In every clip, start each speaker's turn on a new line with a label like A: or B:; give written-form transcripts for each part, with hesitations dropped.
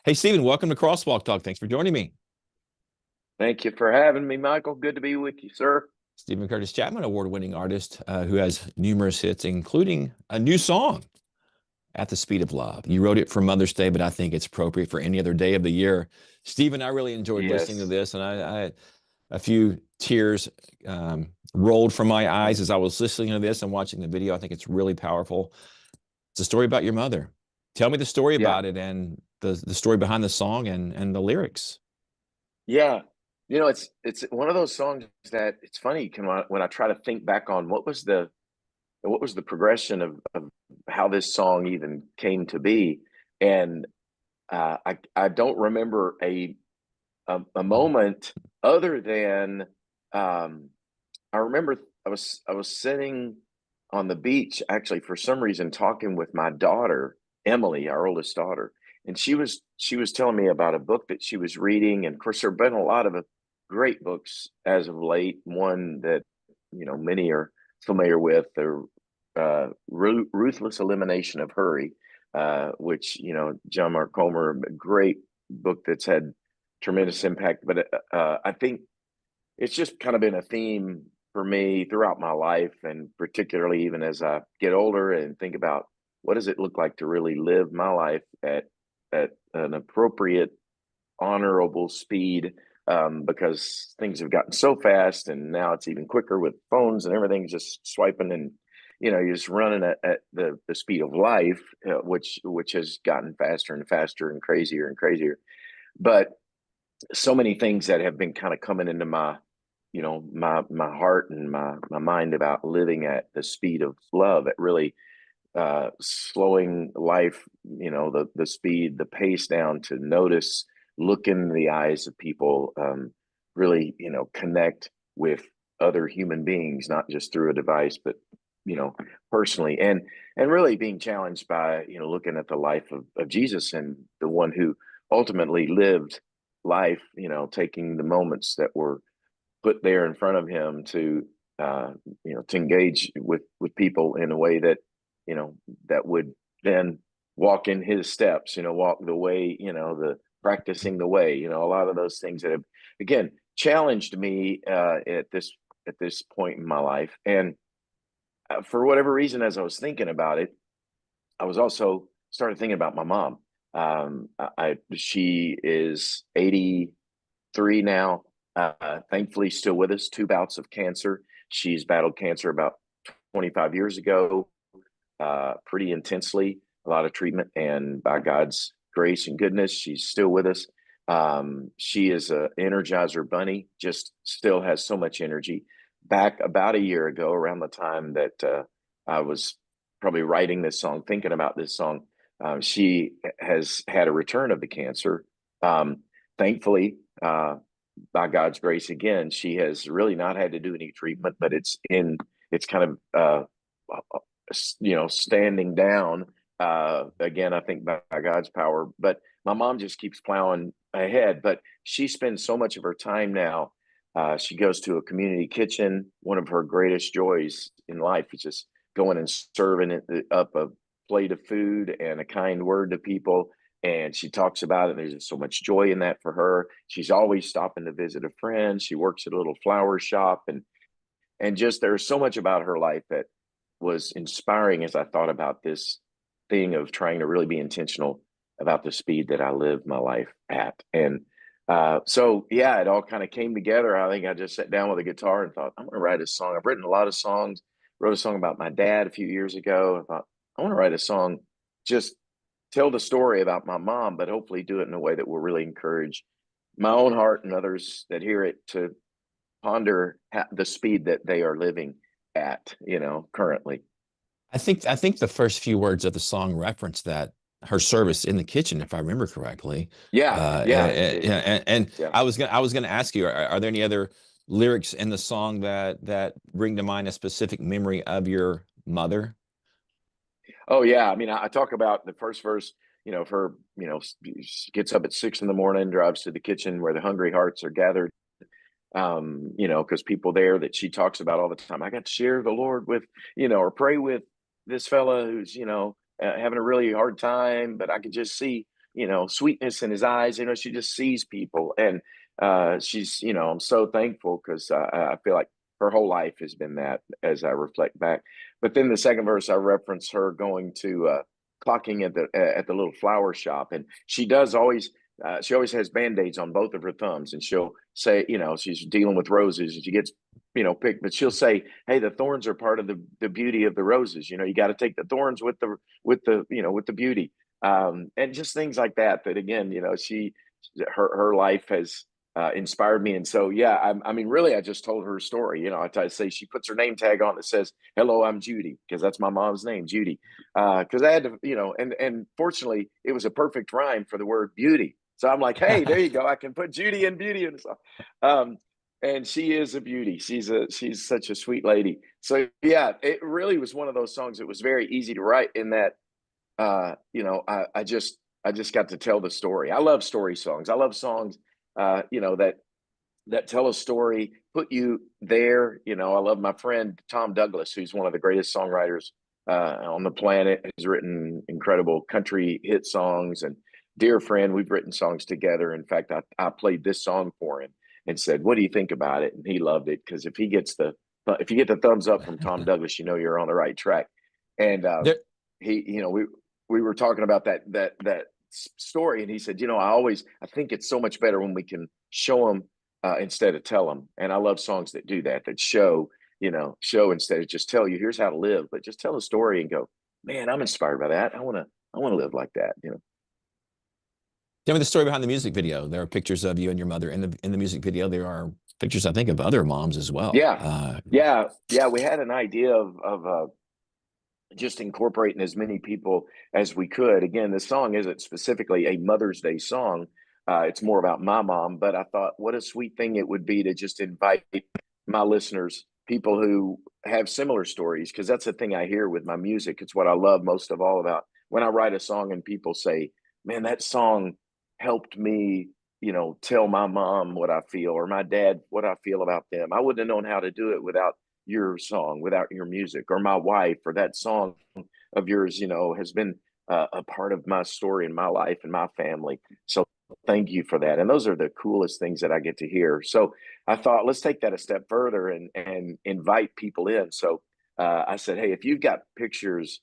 A: Hey, Stephen, welcome to Crosswalk Talk. Thanks for joining me.
B: Thank you for having me, Michael. Good to be with you, sir.
A: Stephen Curtis Chapman, award-winning artist who has numerous hits, including a new song, At the Speed of Love. You wrote it for Mother's Day, but I think it's appropriate for any other day of the year. Stephen, I really enjoyed listening to
B: Yes.
A: this, and I a few tears rolled from my eyes as I was listening to this and watching the video. I think it's really powerful. It's a story about your mother. Tell me the story
B: Yeah.
A: about it and the story behind the song and the lyrics.
B: Yeah. It's one of those songs that it's funny when I try to think back on what was the progression of how this song even came to be. And I don't remember a moment other than I remember I was sitting on the beach actually for some reason talking with my daughter, Emily, our oldest daughter, and she was telling me about a book that she was reading. And of course, there have been a lot of great books as of late. One that many are familiar with, the Ruthless Elimination of Hurry, which John Mark Comer, a great book that's had tremendous impact. But I think it's just kind of been a theme for me throughout my life, and particularly even as I get older and think about what does it look like to really live my life at an appropriate, honorable speed, because things have gotten so fast, and now it's even quicker with phones and everything's just swiping, and you're just running at the speed of life, which has gotten faster and faster and crazier and crazier. But so many things that have been kind of coming into my heart and my mind about living at the speed of love, at really slowing life, the speed, the pace down to notice, look in the eyes of people, really, connect with other human beings, not just through a device, but personally, and really being challenged by looking at the life of Jesus, and the one who ultimately lived life, taking the moments that were put there in front of him to engage with people in a way that that would then walk in his steps, walk the way, the practicing the way, a lot of those things that have again challenged me at this point in my life. And for whatever reason, as I was thinking about it, I was also started thinking about my mom. She is 83 now. Thankfully, still with us. Two bouts of cancer. She's battled cancer about 25 years ago, pretty intensely. A lot of treatment, and by God's grace and goodness, she's still with us. She is a Energizer bunny. Just still has so much energy. Back about a year ago, around the time that I was probably writing this song, thinking about this song, she has had a return of the cancer. Thankfully, by God's grace, again, she has really not had to do any treatment, but it's kind of standing down again, I think by God's power. But my mom just keeps plowing ahead. But she spends so much of her time now. She goes to a community kitchen. One of her greatest joys in life is just going and serving up a plate of food and a kind word to people. And she talks about it. There's just so much joy in that for her. She's always stopping to visit a friend. She works at a little flower shop, and just there's so much about her life that was inspiring as I thought about this thing of trying to really be intentional about the speed that I live my life at. And so, yeah, it all kind of came together. I think I just sat down with a guitar and thought, I'm going to write a song. I've written a lot of songs, wrote a song about my dad a few years ago. I thought, I want to write a song, just tell the story about my mom, but hopefully do it in a way that will really encourage my own heart and others that hear it to ponder the speed that they are living at, currently.
A: I think the first few words of the song reference that her service in the kitchen, if I remember correctly.
B: Yeah, yeah,
A: And
B: yeah.
A: I was gonna ask you, are there any other lyrics in the song that bring to mind a specific memory of your mother?
B: Oh, yeah. I mean, I talk about the first verse, of her, she gets up at 6 in the morning, drives to the kitchen where the hungry hearts are gathered. Because people there that she talks about all the time, I got to share the Lord with, or pray with this fella who's, having a really hard time, but I could just see sweetness in his eyes. She just sees people. And she's, I'm so thankful, because I feel like her whole life has been that, as I reflect back. But then the second verse, I reference her going to clocking at the little flower shop, and she always has band-aids on both of her thumbs, and she'll say, she's dealing with roses, and she gets picked, but she'll say, hey, the thorns are part of the beauty of the roses. You got to take the thorns with the beauty. And just things like that again, her life has inspired me. And so, yeah, I mean, really, I just told her story. I try to say, she puts her name tag on that says, hello, I'm Judy, because that's my mom's name, Judy. Because I had to, and fortunately, it was a perfect rhyme for the word beauty. So I'm like, hey, there you go. I can put Judy and beauty in the song. And she is a beauty. She's such a sweet lady. So yeah, it really was one of those songs that was very easy to write, in that I just got to tell the story. I love story songs. I love songs that tell a story, put you there. I love my friend Tom Douglas, who's one of the greatest songwriters on the planet. Has written incredible country hit songs, and dear friend, we've written songs together. In fact, I played this song for him and said, what do you think about it? And he loved it, because if you get the thumbs up from Tom Douglas, you're on the right track. And
A: There,
B: we were talking about that story, and he said, I think it's so much better when we can show them instead of tell them. And I love songs that do that show instead of just tell you, here's how to live, but just tell a story and go, man, I'm inspired by that. I want to live like that.
A: Tell me the story behind the music video. There are pictures of you and your mother in the music video. There are pictures, I think, of other moms as well.
B: Yeah, yeah. We had an idea of just incorporating as many people as we could. Again, this song isn't specifically a Mother's Day song. It's more about my mom. But I thought, what a sweet thing it would be to just invite my listeners, people who have similar stories, because that's the thing I hear with my music. It's what I love most of all about when I write a song and people say, man, that song helped me, tell my mom what I feel, or my dad what I feel about them. I wouldn't have known how to do it without your song, without your music, or my wife, or that song of yours, has been a part of my story and my life and my family. So thank you for that. And those are the coolest things that I get to hear. So I thought, let's take that a step further and invite people in. So I said, hey, if you've got pictures,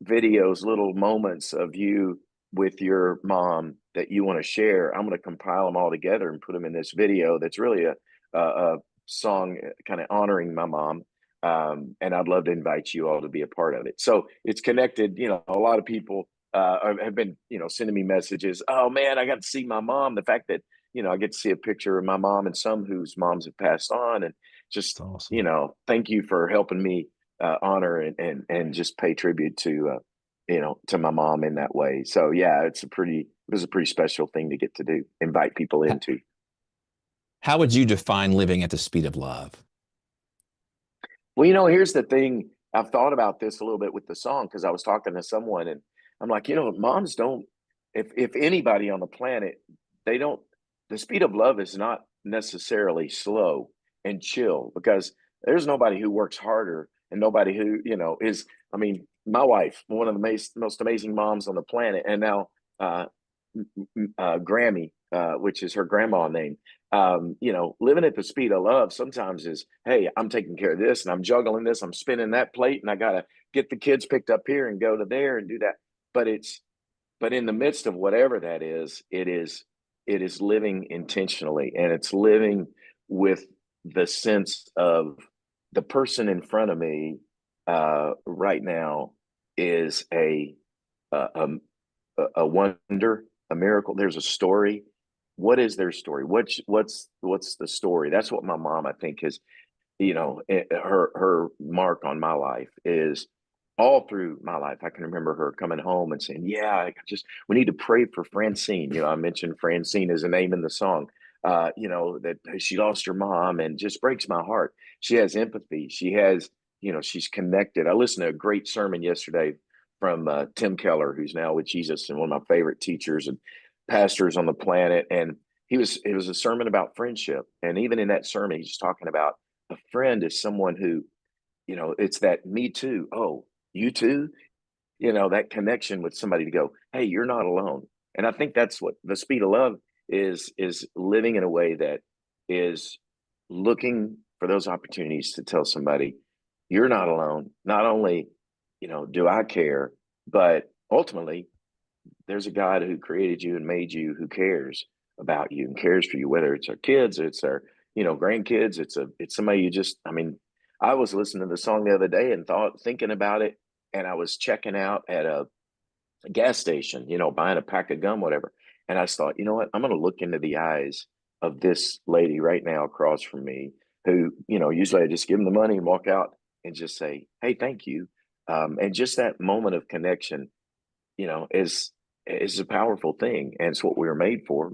B: videos, little moments of you with your mom that you want to share, I'm going to compile them all together and put them in this video. That's really a song kind of honoring my mom. And I'd love to invite you all to be a part of it. So it's connected. A lot of people have been, sending me messages. Oh man, I got to see my mom. The fact that, I get to see a picture of my mom and some whose moms have passed on, and just,
A: That's awesome.
B: Thank you for helping me honor and just pay tribute to my mom in that way. So yeah, it was a pretty special thing to get to do, invite people into.
A: How would you define living at the speed of love?
B: Well, here's the thing. I've thought about this a little bit with the song, because I was talking to someone, and I'm like, moms don't, if anybody on the planet, they don't, the speed of love is not necessarily slow and chill, because there's nobody who works harder, and nobody who, I mean, my wife, one of the most amazing moms on the planet, and now Grammy, which is her grandma name. Living at the speed of love sometimes is, hey, I'm taking care of this, and I'm juggling this, I'm spinning that plate, and I got to get the kids picked up here and go to there and do that. But in the midst of whatever that is, it is living intentionally, and it's living with the sense of the person in front of me right now is a, a wonder, a miracle. There's a story. What is their story? What's the story? That's what my mom, I think, is, her mark on my life is all through my life. I can remember her coming home and saying, yeah, we need to pray for Francine. I mentioned Francine as a name in the song, that she lost her mom, and just breaks my heart. She has empathy. She has, she's connected. I listened to a great sermon yesterday from Tim Keller, who's now with Jesus and one of my favorite teachers and pastors on the planet. And it was a sermon about friendship. And even in that sermon, he's talking about a friend is someone who, it's that me too. Oh, you too? That connection with somebody to go, hey, you're not alone. And I think that's what the speed of love is living in a way that is looking for those opportunities to tell somebody you're not alone. Not only, do I care, but ultimately there's a God who created you and made you who cares about you and cares for you, whether it's our kids, it's our, grandkids, it's somebody you just, I mean, I was listening to the song the other day and thinking about it, and I was checking out at a gas station, buying a pack of gum, whatever. And I just thought, you know what? I'm going to look into the eyes of this lady right now across from me who, usually I just give them the money and walk out and just say, hey, thank you. And just that moment of connection, is a powerful thing. And it's what we were made for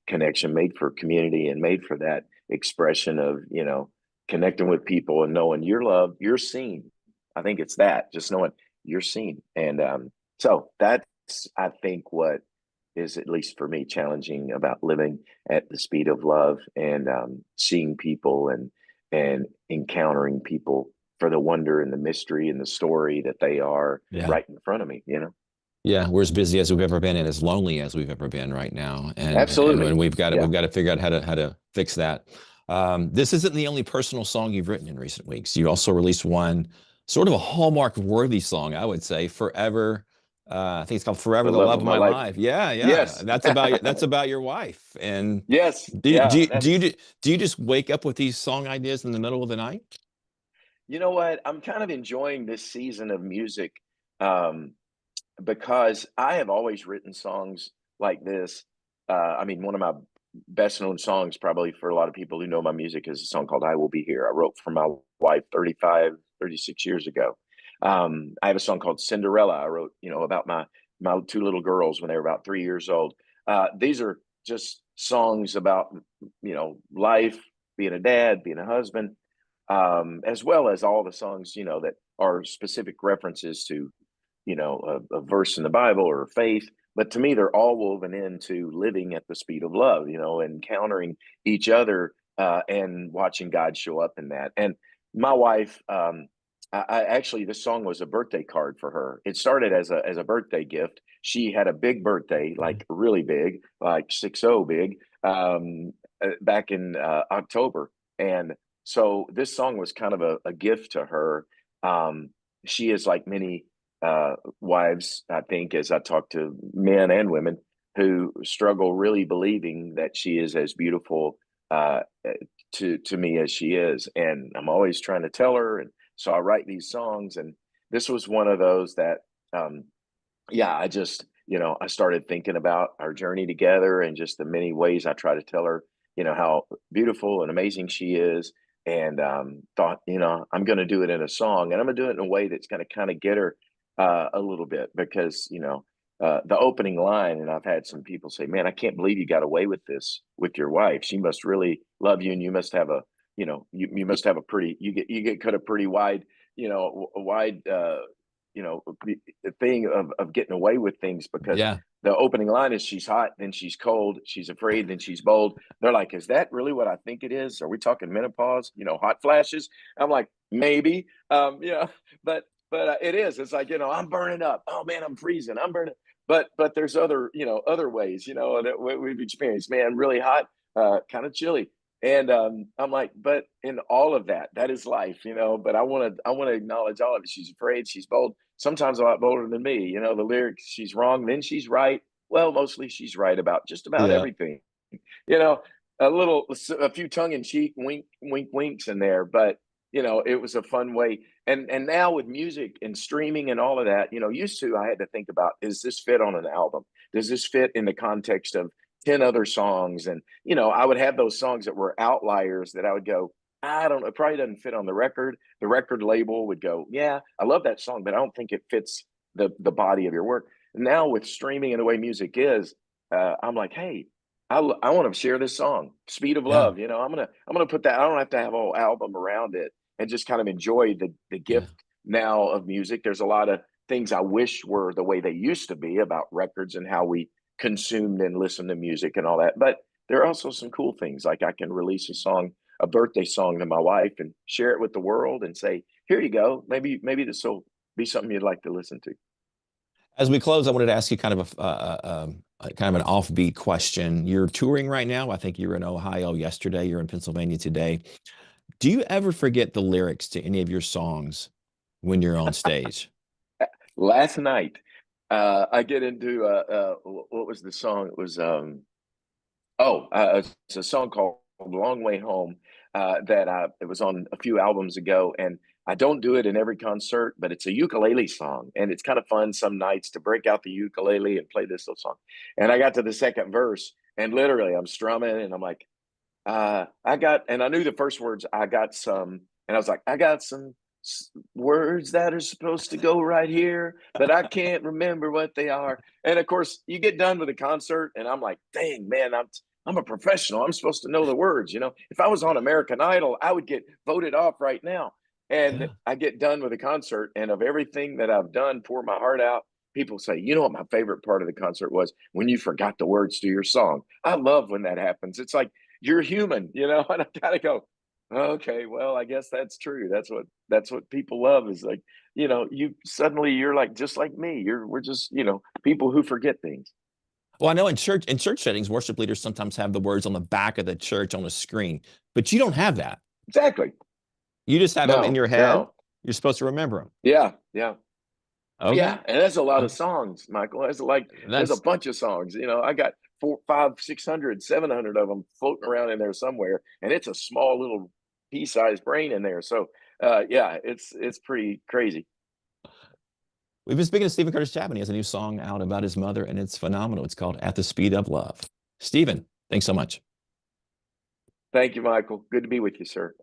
B: connection, made for community, and made for that expression of, connecting with people and knowing you're loved, you're seen. I think it's that, just knowing you're seen. And so that's, I think, what is, at least for me, challenging about living at the speed of love, and seeing people and encountering people for the wonder and the mystery and the story that they are
A: Yeah.
B: right in front of me,
A: Yeah, we're as busy as we've ever been and as lonely as we've ever been right now, and
B: Absolutely.
A: we've got to
B: Yeah.
A: figure out how to fix that. This isn't the only personal song you've written in recent weeks. You also released one, sort of a hallmark worthy song, I would say, "Forever." I think it's called "Forever,"
B: The
A: the
B: love
A: love
B: of
A: of
B: my
A: my
B: life.
A: life. Yeah, yeah,
B: Yes.
A: that's about your wife. And
B: Yes.
A: do you, do
B: Yeah.
A: you, do you do you just wake up with these song ideas in the middle of the night?
B: You know what? I'm kind of enjoying this season of music, um, because I have always written songs like this. I mean, one of my best known songs, probably for a lot of people who know my music, is a song called I Will Be Here. I wrote for my wife 35, 36 years ago. I have a song called Cinderella. I wrote, about my two little girls when they were about 3 years old. These are just songs about, life, being a dad, being a husband, as well as all the songs, that are specific references to, a verse in the Bible or faith. But to me, they're all woven into living at the speed of love, encountering each other, and watching God show up in that. And my wife, I actually, this song was a birthday card for her. It started as a birthday gift. She had a big birthday, like really big, like 6-0 big, back in October. And so this song was kind of a gift to her. Um, she is like many wives, I think, as I talk to men and women who struggle really believing that she is as beautiful to me as she is, and I'm always trying to tell her. And so I write these songs, and this was one of those that, yeah, I just, I started thinking about our journey together and just the many ways I try to tell her, how beautiful and amazing she is. And thought, I'm going to do it in a song, and I'm going to do it in a way that's going to kind of get her a little bit, because, the opening line, and I've had some people say, man, I can't believe you got away with this with your wife. She must really love you, and you must have a, you must have a pretty, you get cut a pretty wide, a wide, thing of getting away with things, because
A: Yeah.
B: the opening line is she's hot, then she's cold, she's afraid, then she's bold. They're like, is that really what I think it is? Are we talking menopause? Hot flashes? I'm like, maybe. But it is. It's like, I'm burning up. Oh man, I'm freezing. I'm burning. But there's other ways, that we've experienced. Man, really hot, kind of chilly. And I'm like, but in all of that, that is life, But I want to acknowledge all of it. She's afraid, she's bold, sometimes a lot bolder than me. The lyrics, she's wrong, then she's right. Well, mostly she's right about just about
A: Yeah.
B: everything. You know, a few tongue in cheek winks in there, but it was a fun way. And now with music and streaming and all of that, used to, I had to think about, does this fit on an album? Does this fit in the context of 10 other songs? And I would have those songs that were outliers that I would go, I don't know, it probably doesn't fit on the record. The record label would go, yeah, I love that song, but I don't think it fits the body of your work. Now with streaming and the way music is, I'm like, hey, I want to share this song, "Speed of
A: Yeah.
B: Love." I'm gonna put that. I don't have to have a whole album around it, and just kind of enjoy the
A: Yeah.
B: gift now of music. There's a lot of things I wish were the way they used to be about records and how we consumed and listened to music and all that. But there are also some cool things, like I can release a song, a birthday song, to my wife and share it with the world and say, "Here you go. Maybe this will be something you'd like to listen to."
A: As we close, I wanted to ask you kind of kind of an offbeat question. You're touring right now. I think you were in Ohio yesterday. You're in Pennsylvania today. Do you ever forget the lyrics to any of your songs when you're on stage?
B: Last night, I get into what was the song? It was it's a song called "Long Way Home" that it was on a few albums ago, and I don't do it in every concert, but it's a ukulele song, and it's kind of fun some nights to break out the ukulele and play this little song. And I got to the second verse, and literally I'm strumming, and I'm like, and I knew the first words. I got some, and I was like, I got some words that are supposed to go right here, but I can't remember what they are. And of course, you get done with the concert, and I'm like, dang, man, I'm a professional. I'm supposed to know the words. If I was on American Idol, I would get voted off right now. And
A: Yeah.
B: I get done with the concert, and of everything that I've done, pour my heart out. People say, you know what my favorite part of the concert was? When you forgot the words to your song. I love when that happens. It's like you're human, and I gotta go, okay, well, I guess that's true. That's what people love is like, you're like just like me. We're just, people who forget things.
A: Well, I know in church settings, worship leaders sometimes have the words on the back of the church on a screen, but you don't have that.
B: Exactly.
A: You just have them in
B: No,
A: your head.
B: no.
A: You're supposed to remember them.
B: Yeah, yeah.
A: Okay.
B: Yeah. And there's a lot of
A: Okay.
B: songs, Michael. There's a
A: That's
B: bunch of songs. I got 4, 5, 600, 700 of them floating around in there somewhere. And it's a small little pea-sized brain in there. So yeah, it's pretty crazy.
A: We've been speaking to Stephen Curtis Chapman. He has a new song out about his mother, and it's phenomenal. It's called At the Speed of Love. Stephen, thanks so much.
B: Thank you, Michael. Good to be with you, sir.